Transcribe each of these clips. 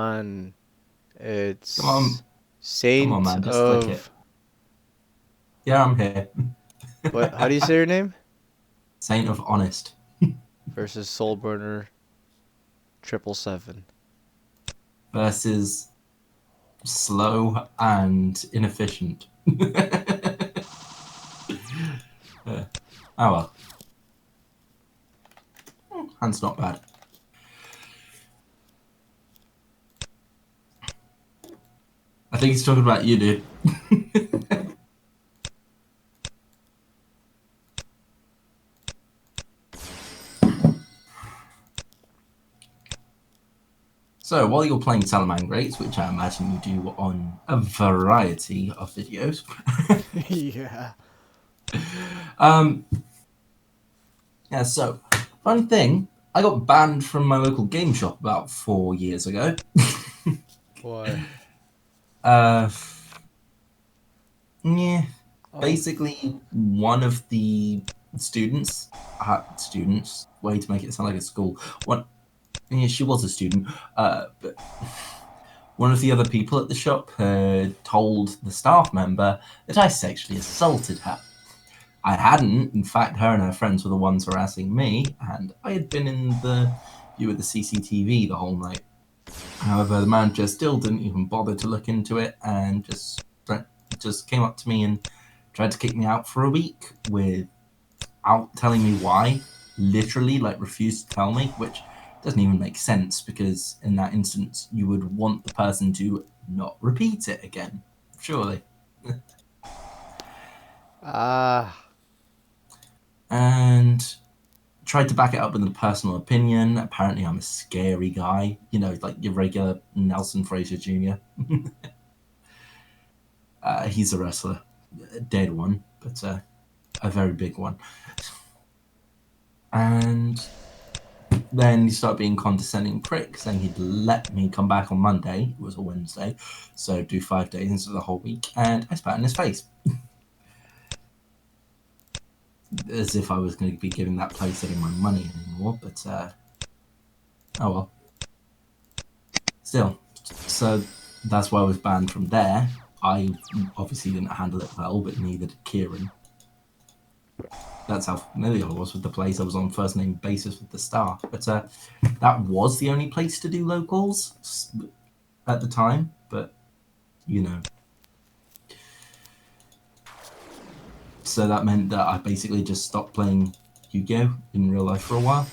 on. Come on, It's come on, Saint man, just click it. of Yeah, I'm here. what? How do you say your name? Saint of Honest Versus Soulburner 777. versus slow and inefficient. Oh well, hand's not bad. I think he's talking about you, dude. So while you're playing Salamangreats, which I imagine you do on a variety of videos, Yeah. um, yeah. So fun thing, I got banned from my local game shop about 4 years ago. Why? uh, yeah, Oh. basically one of the students, way to make it sound like a school. One, yeah, she was a student, but one of the other people at the shop had told the staff member that I sexually assaulted her. I hadn't. In fact, her and her friends were the ones harassing me, and I had been in the view of the CCTV the whole night. However, the manager still didn't even bother to look into it and just came up to me and tried to kick me out for a week without telling me why. Literally, like, refused to tell me, which doesn't even make sense because in that instance, you would want the person to not repeat it again. Surely. Ah. And tried to back it up with a personal opinion. Apparently, I'm a scary guy, like your regular Nelson Fraser Jr. He's a wrestler, a dead one, but a very big one. And then he started being condescending prick, saying he'd let me come back on Monday. It was a Wednesday, so do 5 days instead of the whole week. And I spat in his face, as if I was going to be giving that place any my money anymore. But oh well. Still, so that's why I was banned from there. I obviously didn't handle it well, but neither did Kieran. That's how familiar I was with the place. I was on first name basis with the staff. But that was the only place to do locals at the time. But, you know. So that meant that I basically just stopped playing Yu-Gi-Oh! In real life for a while.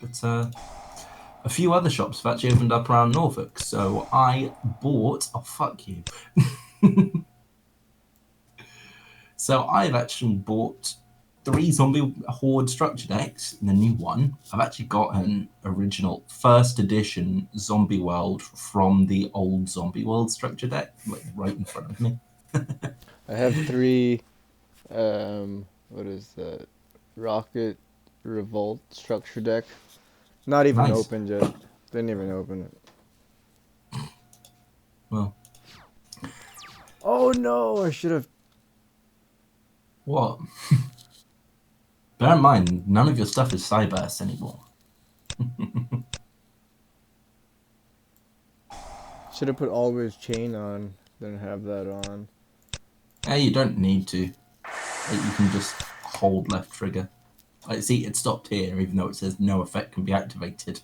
But a few other shops have actually opened up around Norfolk. So I bought. Oh, fuck you. So I've actually bought 3 Zombie Horde structure decks in the new one. I've actually got an original first edition Zombie World from the old Zombie World structure deck, like right in front of me. I have three what is that? Rocket Revolt structure deck. Not even Nice. opened yet. Didn't even open it. Well, Oh no, I should have. what? Bear in mind, none of your stuff is Cyburst anymore. Should have put always chain on. Didn't have that on. Yeah, you don't need to. Like, you can just hold left trigger. Like, see, it stopped here, even though it says no effect can be activated.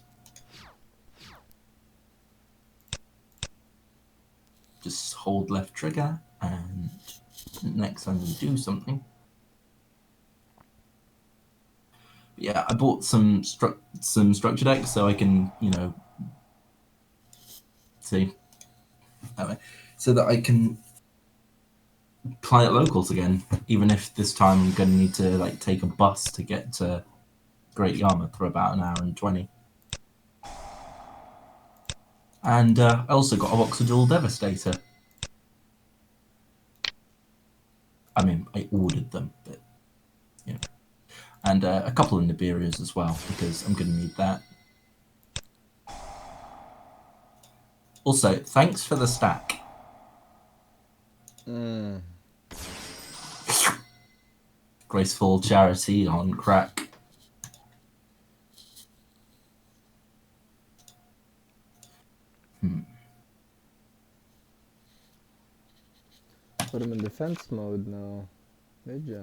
Just hold left trigger, and next time you do something. But yeah, I bought some structure decks so I can, see that way, so that I can play at locals again, even if this time I'm going to need to like take a bus to get to Great Yarmouth for about an hour and 20. And I also got a box of Dual Devastator. I mean, I ordered them, but and a couple of Nibirias as well because I'm going to need that. Also, thanks for the stack. Mm. Graceful charity on crack. put him in defense mode now. Did ya?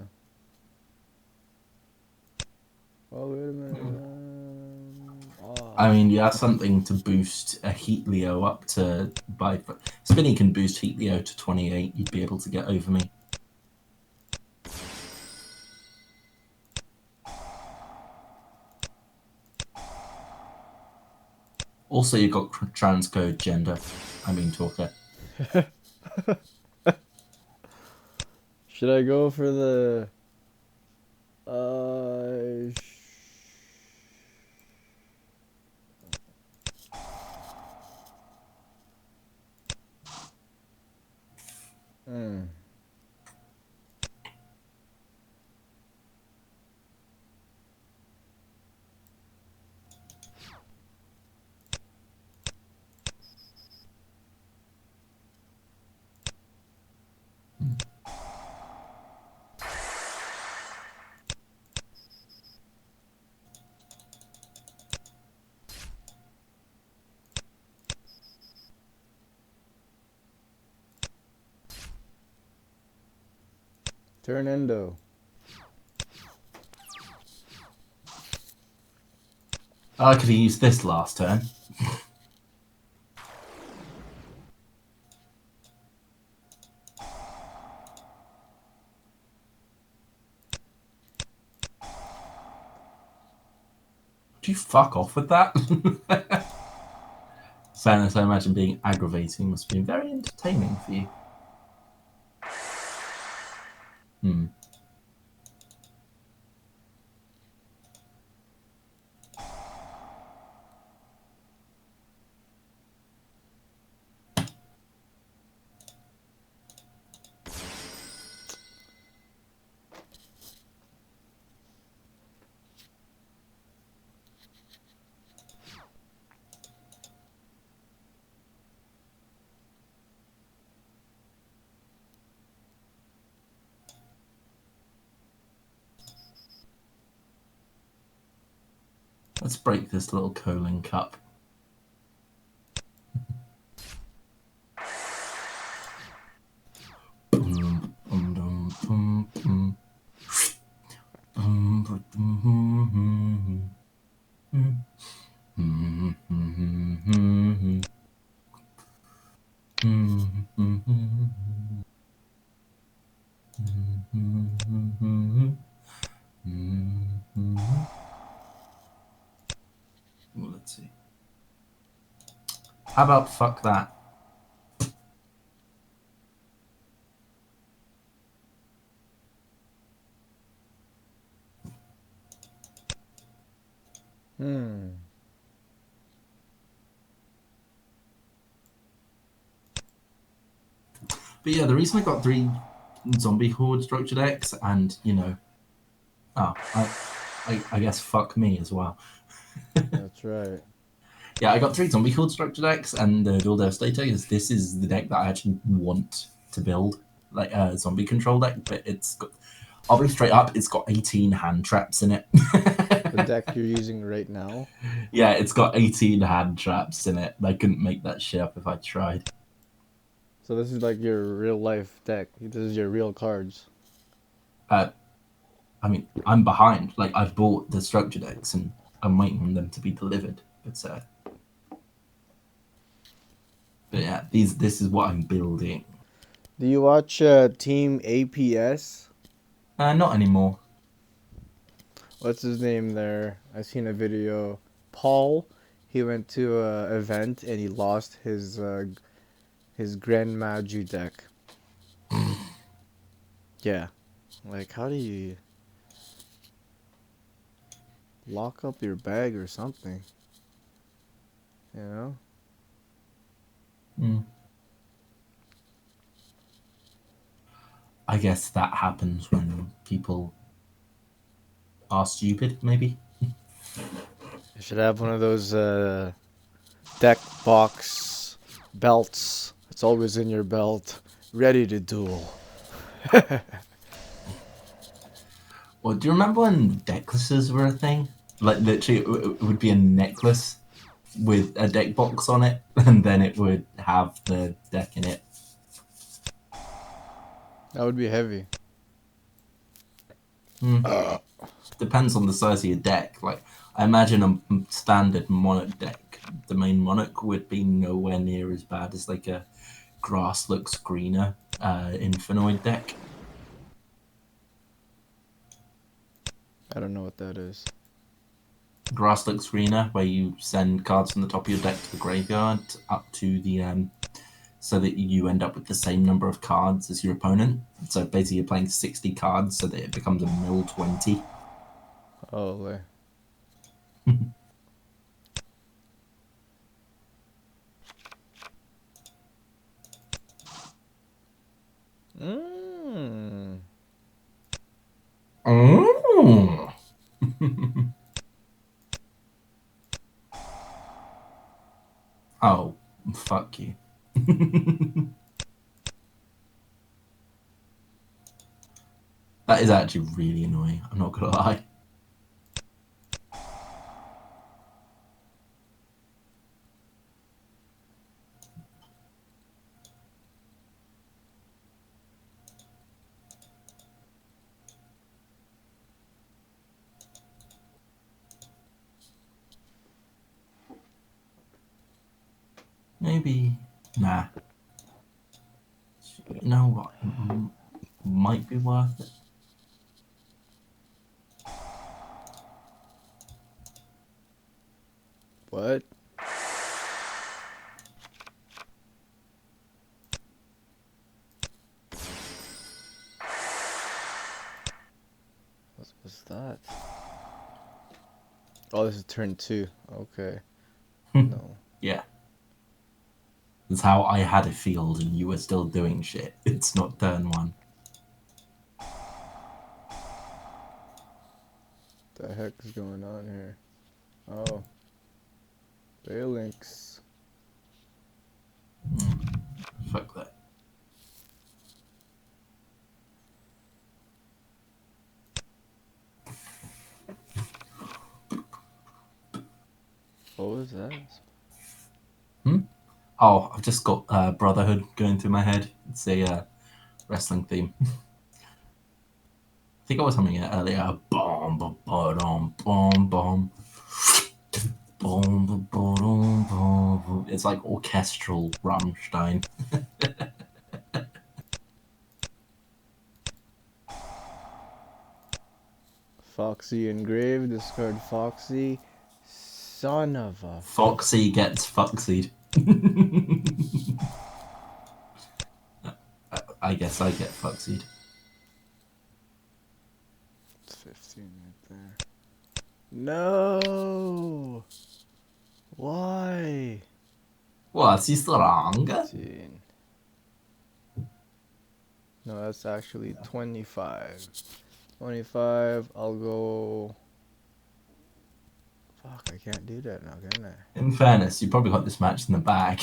Oh, wait a minute. I mean, you have something to boost a Heat Leo up to by. Spinny can boost Heat Leo to 28. You'd be able to get over me. Also, you got transcode gender. I mean, talker. Should I go for the... Hmm. Turn endo. I could have used this last turn. Do you fuck off with that? Sadness, I imagine being aggravating must be very entertaining for you. Hmm. Let's break this little colon cup. Let's see. How about fuck that? But yeah, the reason I got 3 zombie horde structure decks, and you know, I guess fuck me as well. That's right. Yeah, I got 3 zombie horde structure decks, and the dual devastator is this is the deck that I actually want to build, like a zombie control deck. But it's got, I'll be straight up, it's got 18 hand traps in it. The deck you're using right now? Yeah, it's got 18 hand traps in it. I couldn't make that shit up if I tried. So this is like your real life deck. This is your real cards. I mean, I'm behind. Like, I've bought the structure decks, and I'm waiting on them to be delivered. But yeah, this is what I'm building. Do you watch Team APS? Not anymore. What's his name there? I seen a video. Paul, he went to a event and he lost his Grand Magi deck. Yeah. Like, how do you lock up your bag or something? You know? I guess that happens when people are stupid, maybe. You should have one of those deck box belts. It's always in your belt, ready to duel. Well, do you remember when necklaces were a thing? Like, literally, it would be a necklace with a deck box on it, and then it would have the deck in it. That would be heavy. Depends on the size of your deck. Like, I imagine a standard monarch deck, the main monarch would be nowhere near as bad as like a grass looks greener Infinite deck. I don't know what that is. Grass looks greener, where you send cards from the top of your deck to the graveyard up to the so that you end up with the same number of cards as your opponent. So basically, you're playing 60 cards, so that it becomes a mill 20. Oh, Mmm. Oh. Oh, fuck you. That is actually really annoying. I'm not gonna lie. Maybe. Nah. You know what? Might be worth it. What? What's that? Oh, this is turn 2. Okay. No. Yeah. That's how I had a field and you were still doing shit. It's not turn 1. The heck is going on here? Oh. Phalanx. Fuck that. What was that? Oh, I've just got Brotherhood going through my head. It's a wrestling theme. I think I was humming it earlier. Bomb, bomb, bomb, bomb, bomb. Boom, boom, boom. It's like orchestral Rammstein. Foxy engraved. Discard Foxy. Son of a. Foxy gets foxied. I guess I get foxied. It's 15 right there. No! Why? What's he wrong? 15. No, that's actually 25. 25, I'll go... Fuck, I can't do that now, can I? In fairness, you probably got this match in the bag.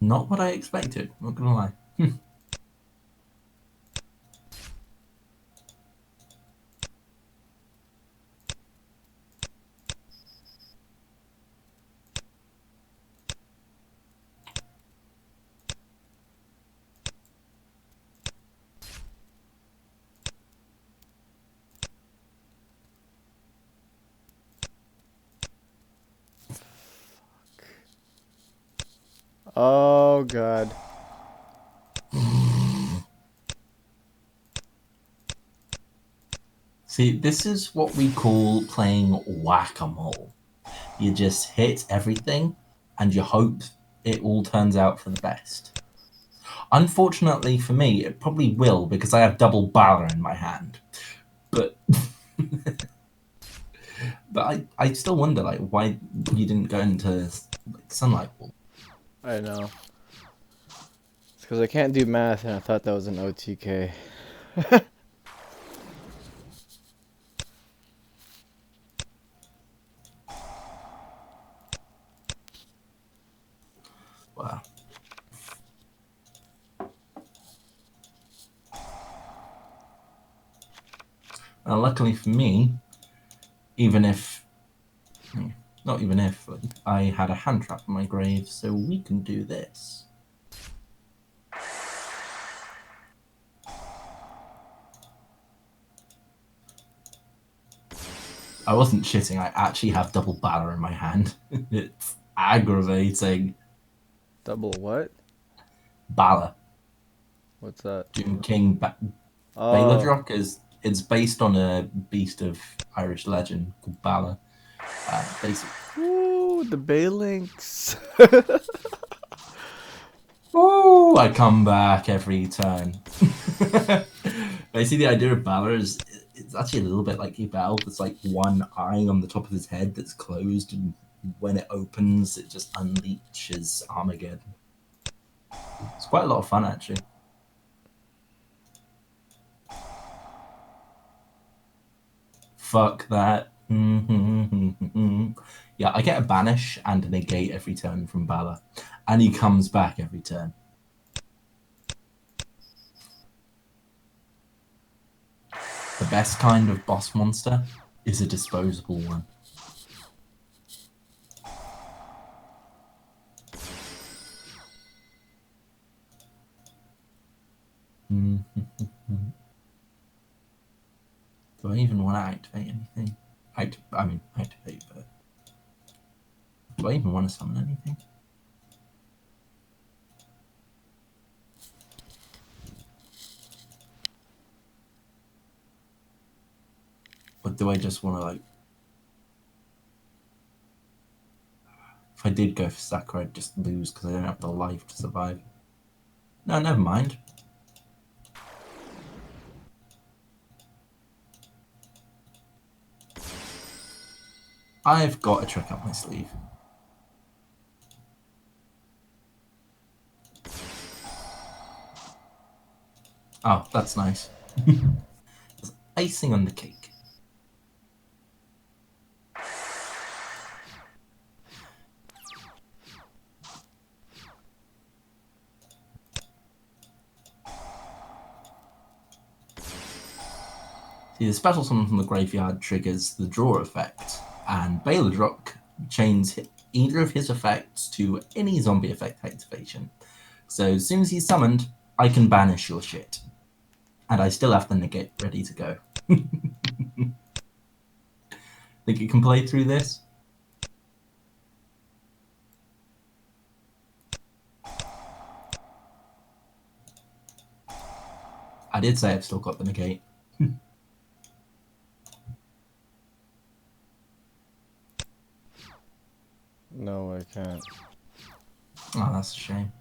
Not what I expected, not gonna lie. Oh, God. See, this is what we call playing whack-a-mole. You just hit everything and you hope it all turns out for the best. Unfortunately for me, it probably will because I have double barrel in my hand. But but I still wonder like why you didn't go into like sunlight wall. I know. It's because I can't do math, and I thought that was an OTK. Wow. Luckily for me, even if, not even if, I had a hand trap in my grave, so we can do this. I wasn't shitting, I actually have double Balor in my hand. It's aggravating. Double what? Balor. What's that? Doom King Oh. Baladrock is it's based on a beast of Irish legend called Balor. Basically, Woo, the Baylinks. oh, I come back every turn. Basically, the idea of Balor is it's actually a little bit like Ebel. There's like one eye on the top of his head that's closed, and when it opens, it just unleashes Armageddon. It's quite a lot of fun, actually. Fuck that. Yeah, I get a banish and a negate every turn from Balor, and he comes back every turn. The best kind of boss monster is a disposable one. Do I even want to activate anything? Activate, but do I even want to summon anything? Or do I just want to, like... If I did go for Sakura, I'd just lose because I don't have the life to survive. No, never mind. I've got a trick up my sleeve. Oh, that's nice. There's icing on the cake. See, the special summon from the graveyard triggers the draw effect, and Baladrock chains either of his effects to any zombie effect activation. So as soon as he's summoned, I can banish your shit. And I still have the negate ready to go. Think you can play through this? I did say I've still got the negate. No, I can't. Oh, that's a shame.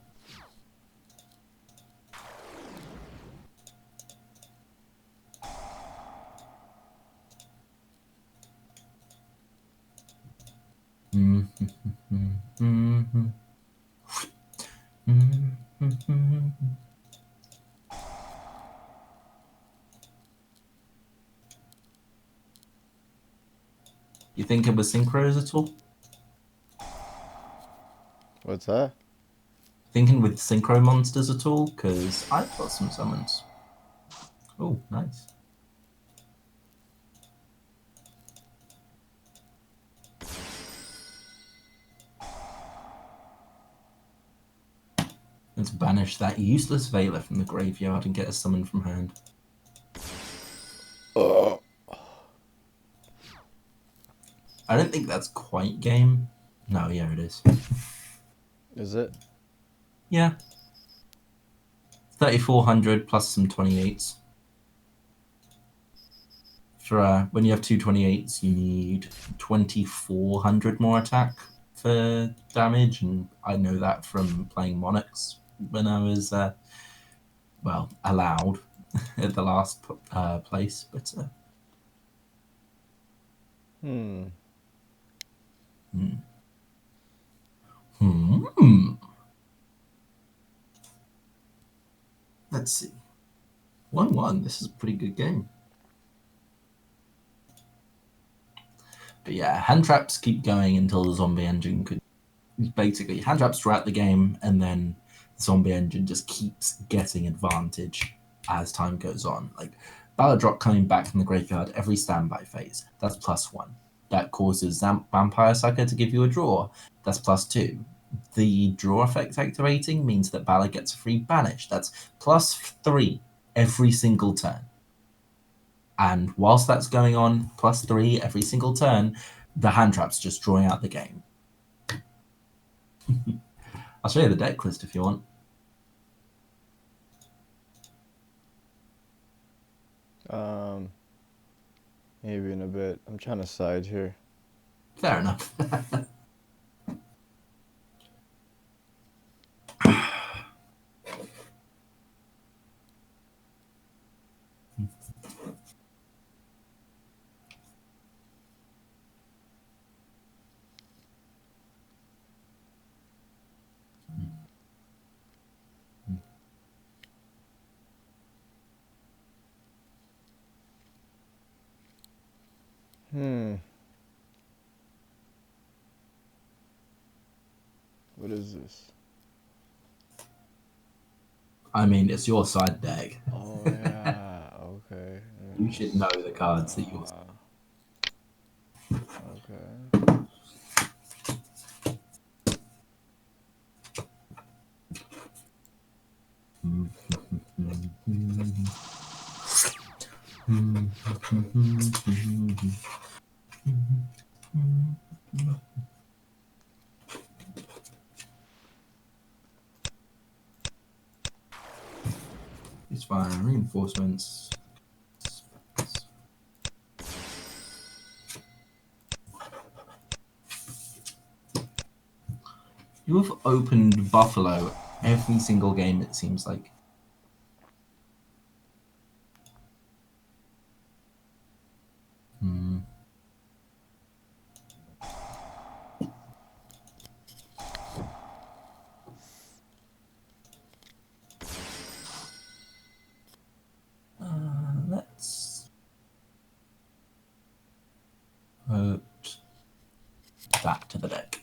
You think it was synchros at all? What's that? Thinking with synchro monsters at all? Because I've got some summons. Oh, nice. Let's banish that useless Veiler from the graveyard and get a summon from hand. Oh. I don't think that's quite game. No, yeah, it is. Is it? Yeah. 3,400 plus some 28s. For when you have two 28s, you need 2,400 more attack for damage, and I know that from playing Monarchs when I was, allowed at the last place, but... Hmm. let's see. 1-1. This is a pretty good game. But yeah, hand traps keep going until the zombie engine could basically hand traps throughout the game, and then the zombie engine just keeps getting advantage as time goes on. Like Ballad Drop coming back from the graveyard every standby phase, that's +1. That causes Vampire Sucker to give you a draw, that's +2. The draw effect activating means that Ballad gets a free banish, that's +3 every single turn. And whilst that's going on, +3 every single turn, the hand trap's just drawing out the game. I'll show you the deck list if you want. Maybe in a bit. I'm trying to side here. Fair enough. What is this? I mean, it's your side deck. Oh yeah. Okay. You should know the cards that you're. Okay. It's fine. Reinforcements. You've opened Buffalo every single game, it seems like. Let's put that to the deck.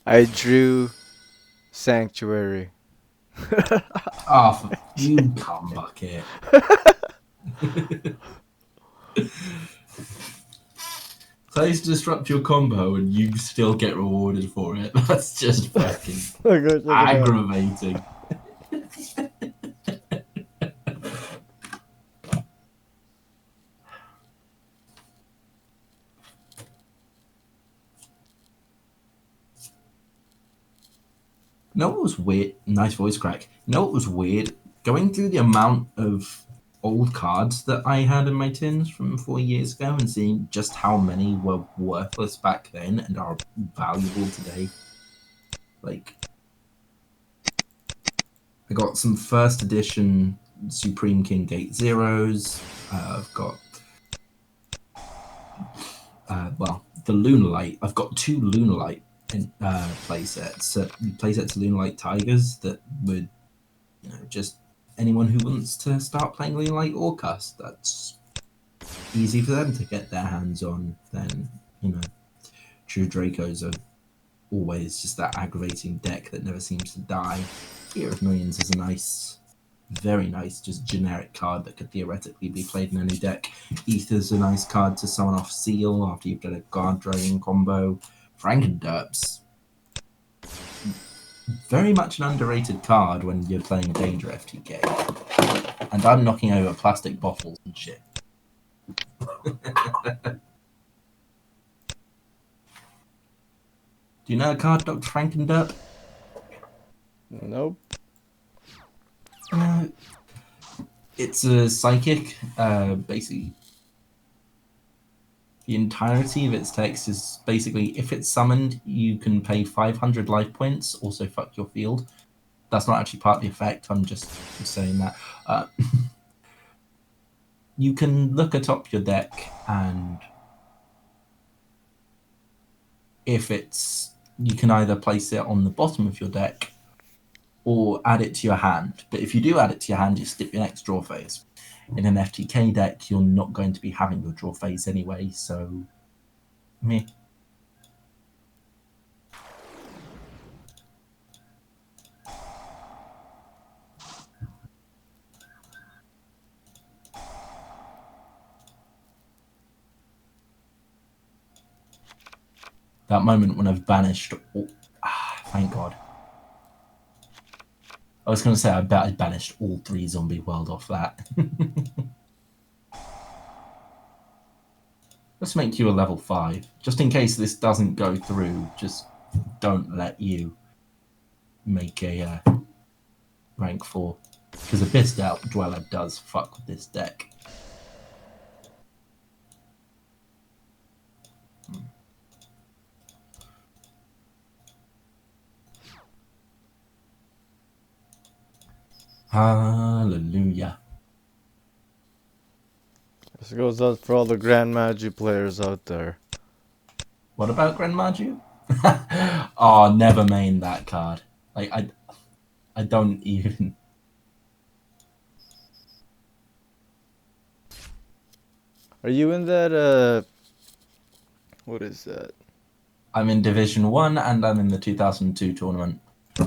I drew Sanctuary. Oh, you cum bucket. Plays disrupt your combo and you still get rewarded for it. That's just fucking aggravating. You know what was weird? Nice voice crack. You know what was weird? Going through the amount of old cards that I had in my tins from 4 years ago and seeing just how many were worthless back then and are valuable today. Like, I got some first edition Supreme King Gate Zeros. I've got, the Lunalight. I've got 2 Lunalight playsets of Lunalight Tigers that would, just anyone who wants to start playing Lunalight or Cuss, that's easy for them to get their hands on. Then, True Dracos are always just that aggravating deck that never seems to die. Fear of Millions is a nice, very nice, just generic card that could theoretically be played in any deck. Ether's a nice card to summon off Seal after you've got a guard drain combo. Frankenderp's very much an underrated card when you're playing Danger FTK. And I'm knocking over plastic bottles and shit. Do you know a card, Dr. Frankenderp? Nope. It's a psychic. Basically, the entirety of its text is basically, if it's summoned, you can pay 500 life points, also fuck your field. That's not actually part of the effect, I'm just saying that. you can look atop your deck, and if it's, you can either place it on the bottom of your deck or add it to your hand. But if you do add it to your hand, you skip your next draw phase. In an FTK deck, you're not going to be having your draw phase anyway, so meh. That moment when I've banished all... thank God. I was going to say, I bet I banished all 3 zombie world off that. Let's make you a level 5. Just in case this doesn't go through, just don't let you make a rank 4. Because Abyss Dweller does fuck with this deck. Hallelujah. This goes out for all the Grand Magi players out there. What about Grand Magi? Oh, never main that card. Like, I don't even... Are you in that, what is that? I'm in Division 1 and I'm in the 2002 tournament.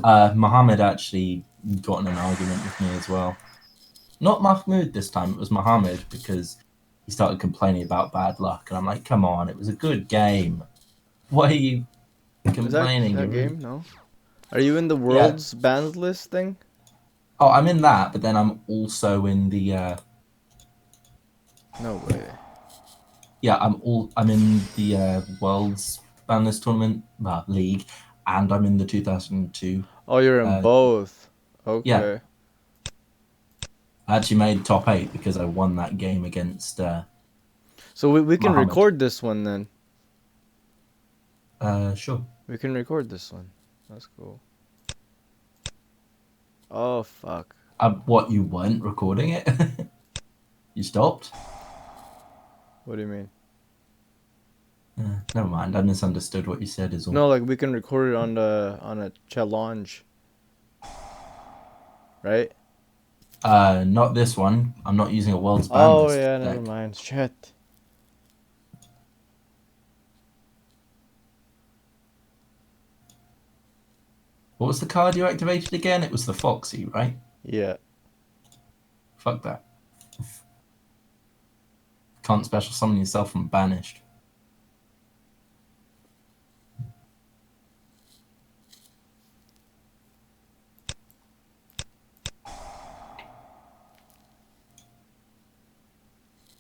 Mohammed actually got in an argument with me as well. Not Mahmoud this time, it was Mohammed, because he started complaining about bad luck. And I'm like, come on, it was a good game. Why are you complaining? That game? No. Are you in the Yeah. world's banned list thing? Oh, I'm in that, but then I'm also in the... No way. Yeah, I'm in the World's Bandless Tournament League, and I'm in the 2002. Oh, you're in both. Yeah, Okay. I actually made top 8 because I won that game against So we can Mohammed. record this one then. Sure. We can record this one. That's cool. Oh, fuck. What, you weren't recording it? You stopped? What do you mean? Never mind, I misunderstood what you said is all. No, like we can record it on a challenge. Right? Not this one. I'm not using a World's Oh, Bandless yeah, deck. never mind. Shit. What was the card you activated again? It was the Foxy, right? Yeah. Fuck that. Can't special summon yourself from banished.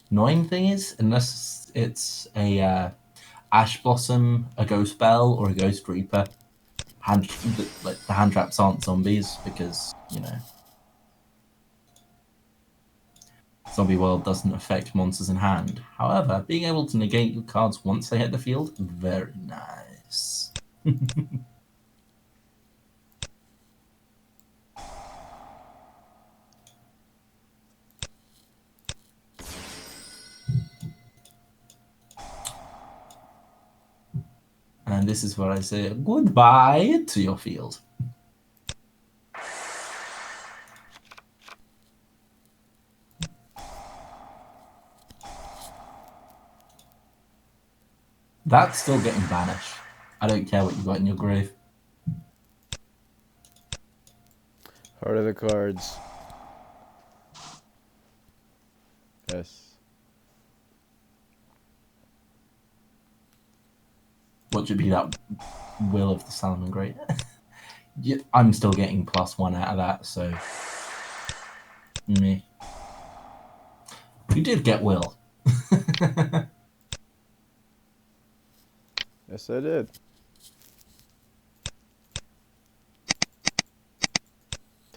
Annoying thing is, unless it's a Ash Blossom, a Ghost Bell, or a Ghost Reaper, the hand traps aren't zombies because, you know, Zombie World doesn't affect monsters in hand. However, being able to negate your cards once they hit the field, very nice. And this is where I say goodbye to your field. That's still getting banished. I don't care what you got in your grave. Heart of the cards. Yes. What should be that Will of the Salmon Great? Yeah, I'm still getting +1 out of that, so me. You did get Will. Yes, I did.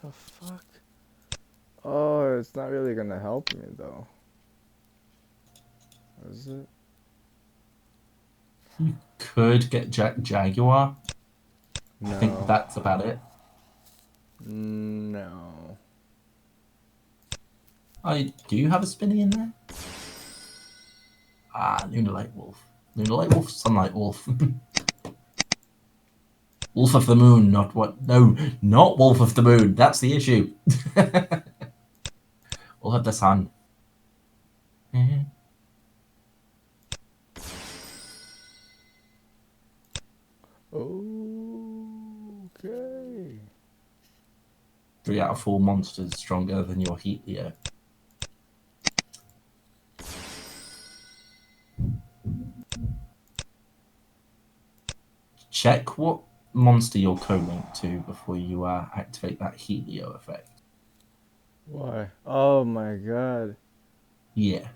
The fuck? Oh, it's not really gonna help me though. Is it? You could get Jaguar. No. I think that's about it. No. Do you have a spinny in there? Ah, Lunar Light Wolf. Lunar Light Wolf, Sunlight Wolf. Wolf of the Moon, not what? No, not Wolf of the Moon. That's the issue. Wolf of the Sun. Okay. 3 out of 4 monsters stronger than your Heatleo. Check what monster you're co-linked to before you activate that Heatleo effect. Why? Oh my god. Yeah.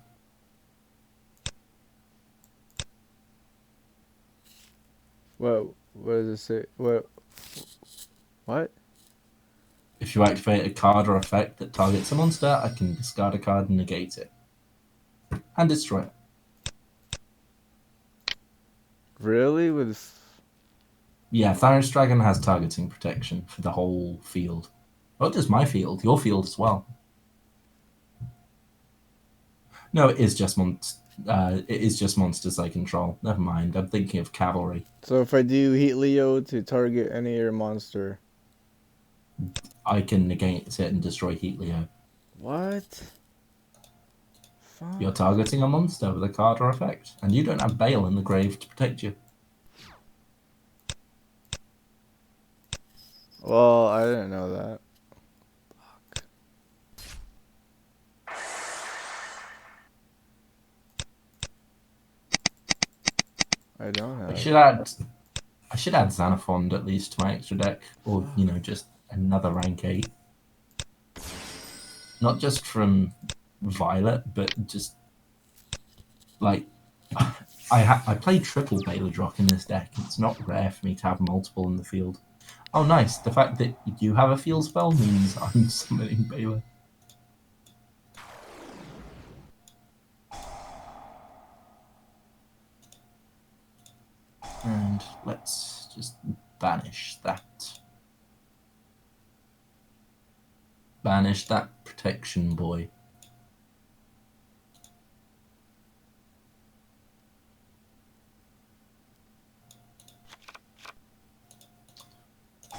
What does it say? What? If you activate a card or effect that targets a monster, I can discard a card and negate it. And destroy it. Really? Yeah, Thyros Dragon has targeting protection for the whole field. Not just my field, your field as well. No, it is just monsters I control. Never mind, I'm thinking of cavalry. So if I do Heatleo to target any of your monster. I can negate it and destroy Heatleo. What? Fuck. You're targeting a monster with a card or effect, and you don't have Bale in the grave to protect you. Well, I didn't know that. Fuck. I don't have. I should add Xanaphond at least to my extra deck, or just another rank 8. Not just from Violet, but just like I play triple Baladrock in this deck. It's not rare for me to have multiple in the field. Oh, nice. The fact that you have a field spell means I'm summoning Baylor. And let's just banish that. Banish that protection boy.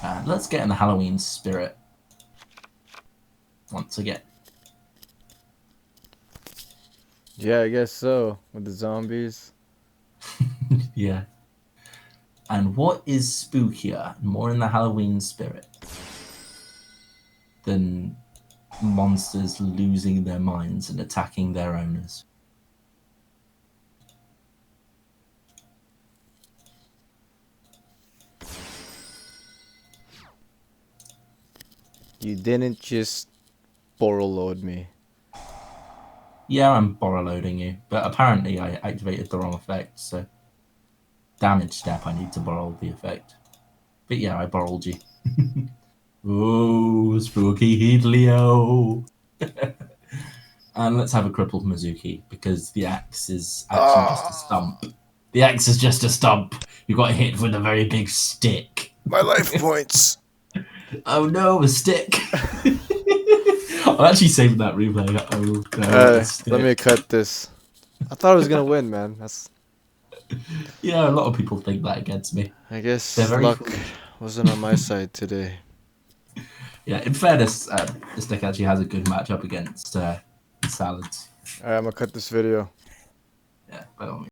And let's get in the Halloween spirit once again. Yeah, I guess so. With the zombies. Yeah. And what is spookier, more in the Halloween spirit, than monsters losing their minds and attacking their owners? You didn't just borrow load me. Yeah, I'm borrow loading you, but apparently I activated the wrong effect, so damage step, I need to borrow the effect. But yeah, I borrowed you. Oh, spooky Heatleo. And let's have a crippled Mizuki, because the axe is actually just a stump. The axe is just a stump. You got hit with a very big stick. My life points. Oh no, a stick. I'm actually saving that replay. Oh no, Let me cut this. I thought I was gonna win, man. Yeah, a lot of people think that against me. I guess They're very luck foolish. wasn't on my side today. Yeah, in fairness, this deck actually has a good matchup against Salads. Alright, I'm gonna cut this video. Yeah, by all means.